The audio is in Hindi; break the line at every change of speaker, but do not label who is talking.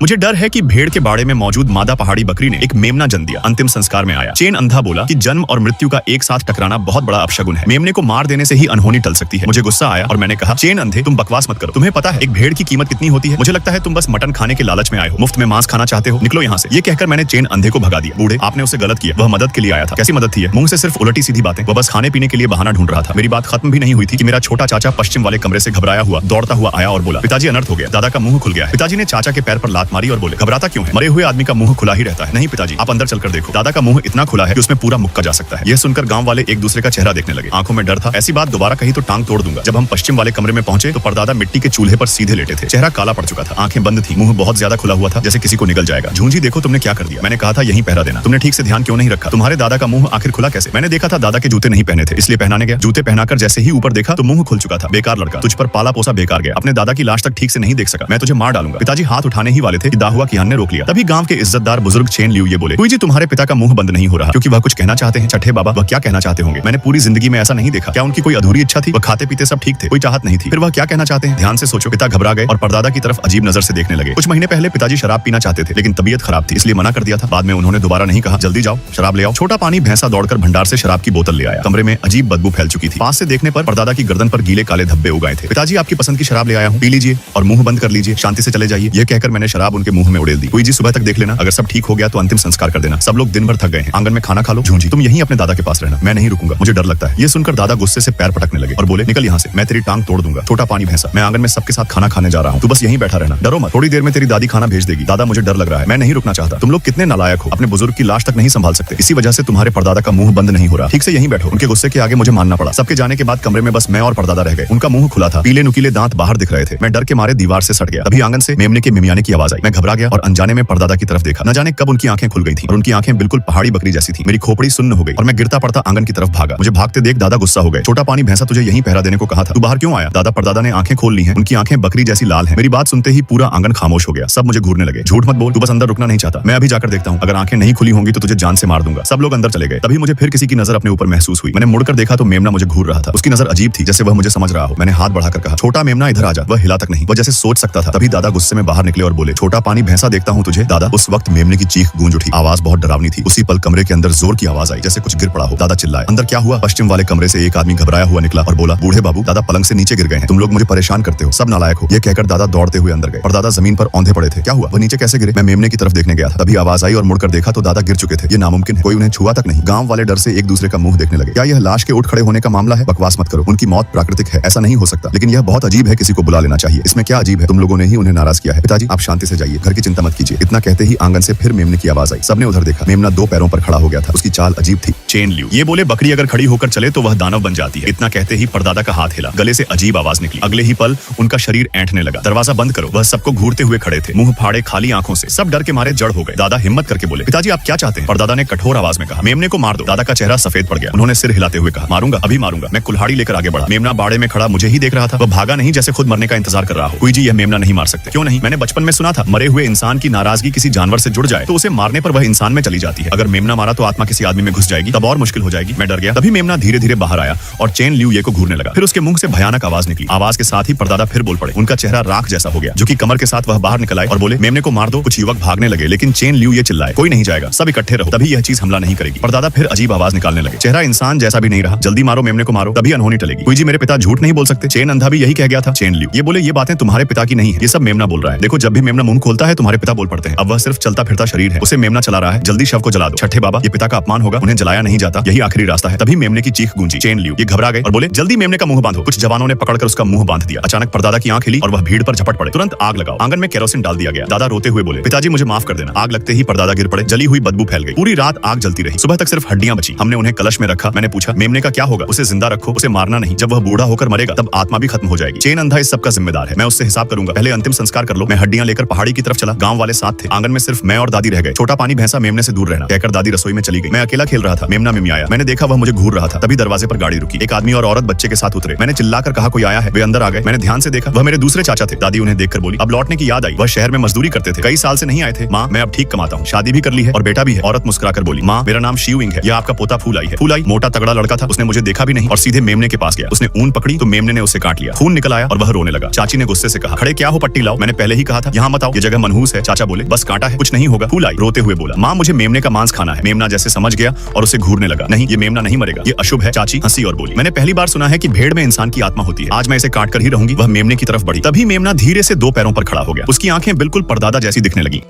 मुझे डर है कि भेड़ के बाड़े में मौजूद मादा पहाड़ी बकरी ने एक मेमना जन्म दिया। अंतिम संस्कार में आया। चेन अंधा बोला कि जन्म और मृत्यु का एक साथ टकराना बहुत बड़ा अपशगुन है। मेमने को मार देने से ही अनहोनी टल सकती है। मुझे गुस्सा आया और मैंने कहा, चेन अंधे, तुम बकवास मत करो। तुम्हें पता है एक भेड़ की कीमत कितनी होती है? मुझे लगता है तुम बस मटन खाने के लालच में आए हो, मुफ्त में मांस खाना चाहते हो, निकलो यहाँ से। ये कहकर मैंने चेन अंधे को भगा दिया। बूढ़े, आपने उसे गलत किया, वह मदद के लिए आया था। कैसी मदद थी? मुंह से सिर्फ उलटी सीधी बातें। वह बस खाने पीने के लिए बहाना ढूंढ रहा था। मेरी बात खत्म भी नहीं हुई थी कि मेरा छोटा चाचा पश्चिम वाले कमरे से घबराया हुआ दौड़ता हुआ आया और बोला, पिताजी अनर्थ हो गया। दादा का मुंह खुल गया है। पिताजी ने चाचा के पैर पर लात मारी और बोले, घबराता क्यों है? मरे हुए आदमी का मुंह खुला ही रहता है। नहीं पिताजी, आप अंदर चलकर देखो। दादा का मुंह इतना खुला है कि उसमें पूरा मुक्का जा सकता है। यह सुनकर गांव वाले एक दूसरे का चेहरा देखने लगे। आंखों में डर था, ऐसी बात दोबारा कही तो टांग तोड़ दूंगा। जब हम पश्चिम वाले कमरे में पहुंचे तो परदादा मिट्टी के चूल्हे पर सीधे लेटे थे। चेहरा काला पड़ चुका था, आंखें बंद थी, मुंह बहुत ज्यादा खुला हुआ था जैसे किसी को निगल जाएगा। झूंझी, देखो तुमने क्या कर दिया। मैंने कहा था यहीं पहरा देना, तुमने ठीक से ध्यान क्यों नहीं रखा? तुम्हारे दादा का मुंह आखिर खुला कैसे? मैंने देखा था दादा के जूते नहीं पहने थे, इसलिए पहनाने गया। जूते पहनाकर जैसे ही ऊपर देखा तो मुंह खुल चुका था। बेकार लड़का, तुझ पर पाला पोसा बेकार गया। अपने दादा की लाश तक ठीक से नहीं देख सका, मैं तुझे मार डालूंगा। पिताजी हाथ उठाने ही वाले थे कि दाहुआ कियान ने रोक लिया। तभी गांव के इज्जतदार बुजुर्ग चेन लियू ये बोले, हुई जी, तुम्हारे पिता का मुंह बंद नहीं हो रहा क्योंकि वह कुछ कहना चाहते हैं। छठे बाबा, वह क्या कहना चाहते होंगे? मैंने पूरी जिंदगी में ऐसा नहीं देखा। क्या उनकी कोई अधूरी इच्छा थी? वह खाते पीते सब ठीक थे, कोई चाहत नहीं थी। फिर वह क्या कहना चाहते हैं? ध्यान से सोचो। पिता घबरा गए और परदादा की तरफ अजीब नजर से देखने लगे। कुछ महीने पहले पिताजी शराब पीना चाहते थे लेकिन तबीयत खराब थी इसलिए मना कर दिया था। बाद में उन्होंने दोबारा नहीं कहा, जल्दी जाओ शराब ले आओ। छोटा पानी भैंसा दौड़कर भंडार से शराब की बोतल ले आया। कमरे में अजीब बदबू फैल चुकी थी। पास से देखने पर परदादा की गर्दन पर गीले काले धब्बे उगाए थे। पिताजी, आपकी पसंद की शराब ले आया हूँ, पी लीजिए और मुंह बंद कर लीजिए, शांति से चले जाइए। यह कहकर मैंने शराब उनके मुंह में उड़ेल दी। हुई जी, सुबह तक देख लेना, अगर सब ठीक हो गया तो अंतिम संस्कार कर देना। सब लोग दिन भर थक गए हैं, आंगन में खाना खा लो। झूंझी, तुम यहीं अपने दादा के पास रहना, मैं नहीं रुकूंगा, मुझे डर लगता है। ये सुनकर दादा गुस्से से पैर पटकने लगे और बोले, निकल यहाँ से, मैं तेरी टांग तोड़ दूंगा। छोटा पानी भैंसा, मैं आंगन में सबके साथ खाना खाने जा रहा हूँ, तू बस यहीं बैठा रहना, डरो मत। थोड़ी देर में तेरी दादी खाना भेज देगी। दादा, मुझे डर लग रहा है, मैं नहीं रुकना चाहता। तुम लोग कितने नालायक हो, अपने बुजुर्ग की लाश तक नहीं संभाल सकते। इसी वजह से तुम्हारे परदादा का मुंह बंद नहीं हो रहा। ठीक से यहीं बैठो। उनके गुस्से के आगे मुझे मानना पड़ा। सबके जाने के बाद कमरे में बस मैं और परदादा रह गए। उनका मुंह खुला था, पीले नुकीले दांत बाहर दिख रहे थे। मैं डर के मारे दीवार से सट गया। तभी आंगन से मेमने के मिमियाने की आवाज आई। मैं घबरा गया और अनजाने में परदादा की तरफ देखा। न जाने कब उनकी आंखें खुल गई थी और उनकी आंखें बिल्कुल पहाड़ी बकरी जैसी थी। मेरी खोपड़ी सुन्न हो गई और मैं गिरता पड़ता आंगन की तरफ भागा। मुझे भागते देख दादा गुस्सा हो गए। छोटा पानी भैंसा, तुझे यहीं पहरा देने को कहा था, तू बाहर क्यों आया? दादा, परदादा ने आंखें खोल ली हैं, उनकी आंखें बकरी जैसी लाल हैं। मेरी बात सुनते ही पूरा आंगन खामोश हो गया। सब मुझे घूरने लगे। झूठ मत बोल, तू बस अंदर रुकना नहीं चाहता। मैं अभी जाकर देखता हूँ, अगर आंखें नहीं खुली होंगी तो तुझे जान से मार दूंगा। सब लोग अंदर चले गए। तभी मुझे फिर किसी की नजर अपने ऊपर महसूस हुई। मैंने मुड़कर देखा तो मेमना मुझे घूर रहा था। उसकी नजर अजीब थी, जैसे वह मुझे समझ रहा हो। मैंने हाथ बढ़ाकर कहा, छोटा मेमना इधर आ जा। वह हिला तक नहीं, वह जैसे सोच सकता था। तभी दादा गुस्से में बाहर निकले और बोले, छोटा पानी भैंसा, देखता हूँ तुझे। दादा, उस वक्त मेमने की चीख गूंज उठी। आवाज बहुत डरावनी थी। उसी पल कमरे के अंदर जोर की आवाज आई, जैसे कुछ गिर पड़ा हो। दादा चिल्लाए, अंदर क्या हुआ? पश्चिम वाले कमरे से एक आदमी घबराया हुआ निकला और बोला, बूढ़े बाबू, दादा पलंग से नीचे गिर गए हैं, तुम लोग मुझे परेशान करते हो, सब नालायक हो। यह कहकर दादा दौड़ते हुए अंदर गए और दादा जमीन पर औंधे पड़े थे। क्या हुआ? वो नीचे कैसे गिरे? मैं मेमने की तरफ देखने गया था। तभी आवाज आई और मुड़कर देखा तो दादा गिर चुके थे। ये नामुमकिन है, कोई उन्हें छुआ तक नहीं। गांव वाले डर से एक दूसरे का मुंह देखने लगे। क्या यह लाश के उठ खड़े होने का मामला है? बकवास मत करो, उनकी मौत प्राकृतिक है, ऐसा नहीं हो सकता। लेकिन यह बहुत अजीब है, किसी को बुला लेना चाहिए। इसमें क्या अजीब है? तुम लोगों ने ही उन्हें नाराज किया है। पिताजी, आप शांति से जाइए, घर की चिंता मत कीजिए। इतना कहते ही आंगन से फिर मेमने की आवाज आई। सबने उधर देखा। मेमना दो पैरों पर खड़ा हो गया था। उसकी चाल अजीब थी। चेन लियू ये बोले, बकरी अगर खड़ी होकर चले तो वह दानव बन जाती है। इतना कहते ही परदादा का हाथ हिला, गले से अजीब आवाज निकली। अगले ही पल उनका शरीर ऐंठने लगा। दरवाजा बंद करो। वह सबको घूरते हुए खड़े थे, मुंह फाड़े, खाली आंखों से। सब डर के मारे जड़ हो गए। दादा हिम्मत करके बोले, पिताजी आप क्या चाहते हैं? परदादा ने कठोर आवाज में कहा, मेमने को मार दो। दादा का चेहरा सफेद पड़ गया। उन्होंने सिर हिलाते हुए कहा, मारूंगा, अभी मारूंगा। मैं कुल्हाड़ी लेकर आगे बढ़ा। मेमना बाड़े में खड़ा मुझे ही देख रहा था। वह भागा नहीं, जैसे खुद मरने का इंतजार कर रहा हो। कोई जी, यह मेमना नहीं मार सकते। क्यों नहीं? मैंने बचपन में सुना था, मरे हुए इंसान की नाराजगी किसी जानवर से जुड़ जाए तो उसे मारने पर वह इंसान में चली जाती है। अगर मेमना मारा तो आत्मा किसी आदमी में घुस जाएगी, तब और मुश्किल हो जाएगी। मैं डर गया। तभी मेमना धीरे धीरे बाहर आया और चेन लियू ये को घूरने लगा। फिर उसके मुंह से भयानक आवाज निकली। आवाज के साथ ही परदादा फिर बोल पड़े। उनका चेहरा राख जैसा हो गया, जो कि कमर के साथ वह बाहर निकल आए और बोले, मेमने को मार दो। कुछ युवक भागने लगे लेकिन चेन लियू ये चिल्लाए, कोई नहीं जाएगा, सब इकट्ठे रहो, तभी यह चीज हमला नहीं करेगी। परदादा फिर अजीब आवाज निकालने लगे। चेहरा इंसान जैसा भी नहीं रहा। जल्दी मारो, मेमने को मारो, तभी अनहोनी टलेगी। कोई जी, मेरे पिता झूठ नहीं बोल सकते। चेन अंधा भी यही कह गया था। चेन लियू ये बोले, ये बातें तुम्हारे पिता की नहीं है, ये सब मेमना बोल रहा है। देखो, जब भी मेमना मुंह खोलता है तुम्हारे पिता बोल पड़ते हैं। अब वह सिर्फ चलता फिरता शरीर है, उसे मेमना चला रहा है। जल्दी शव को जला दो। छठे बाबा, ये पिता का अपमान होगा, उन्हें जलाया नहीं जाता, यही आखिरी रास्ता है। तभी मेमने की चीख गूंजी। चेन लियू ये घबरा गए और बोले, जल्दी मेमने का मुंह बांधो। कुछ जवानों ने पकड़कर उसका मुंह बांध दिया। अचानक परदादा की आंख हिली और वह भीड़ पर झपट पड़े। तुरंत आग लगाओ। आंगन में केरोसिन डाल दिया गया। दादा रोते हुए बोले, पिताजी मुझे माफ कर देना। आग लगते ही परदादा गिर पड़े। जली हुई बदबू फैल गई। पूरी रात आग जलती रही। सुबह तक सिर्फ हड्डियां बची। हमने उन्हें कलश में रखा। मैंने पूछा, मेमने का क्या होगा? उसे जिंदा रखो, उसे मारना नहीं। जब वह बूढ़ा होकर मरेगा तब आत्मा भी खत्म हो जाएगी। चेन अंधा इस सब का जिम्मेदार है, मैं उससे हिसाब करूंगा। पहले अंतिम संस्कार कर लो। मैं हड्डियां लेकर पहाड़ी की तरफ चला। गांव वाले साथ थे। आंगन में सिर्फ मैं और दादी रह गए। छोटा पानी भैंसा, मेमने से दूर रहना कहकर दादी रसोई में चली गई। मैं अकेला खेल रहा था। मेमना मिमियाया। मैंने देखा वह मुझे घूर रहा था। तभी दरवाजे पर गाड़ी रुकी। एक आदमी और औरत बच्चे के साथ उतरे। मैंने चिल्लाकर कहा, कोई आया है? वे अंदर आ गए। मैंने ध्यान से देखा, वह मेरे दूसरे चाचा थे। दादी उन्हें देखकर बोली, अब लौटने की याद आई। वह शहर में मजदूरी करते थे, कई साल से नहीं आए थे। माँ, मैं अब ठीक कमाता हूँ, शादी भी कर ली है और बेटा भी है। औरत मुस्कुराकर बोली, माँ, मेरा नाम शिवइंग है, यह आपका पोता फूलाई है। फूलाई मोटा तगड़ा लड़का था। उसने मुझे देखा भी नहीं और सीधे मेमने के पास गया। उसने ऊन पकड़ी तो मेमने ने उसे काट लिया। खून निकल आया और वह रोने लगा। चाची ने गुस्से से कहा, खड़े क्या हो, पट्टी लाओ। मैंने पहले ही कहा था यहाँ मत आओ। बताओ ये जगह मनहूस है। चाचा बोले बस कांटा है, कुछ नहीं होगा। फूल आई रोते हुए बोला माँ मुझे मेमने का मांस खाना है। मेमना जैसे समझ गया और उसे घूरने लगा। नहीं ये मेमना नहीं मरेगा, ये अशुभ है। चाची हंसी और बोली मैंने पहली बार सुना है कि भेड़ में इंसान की आत्मा होती है, आज मैं इसे काट कर ही रहूंगी। वह मेमने की तरफ बढ़ी, तभी मेमना धीरे से दो पैरों पर खड़ा हो गया। उसकी आंखें बिल्कुल परदादा जैसी दिखने लगी।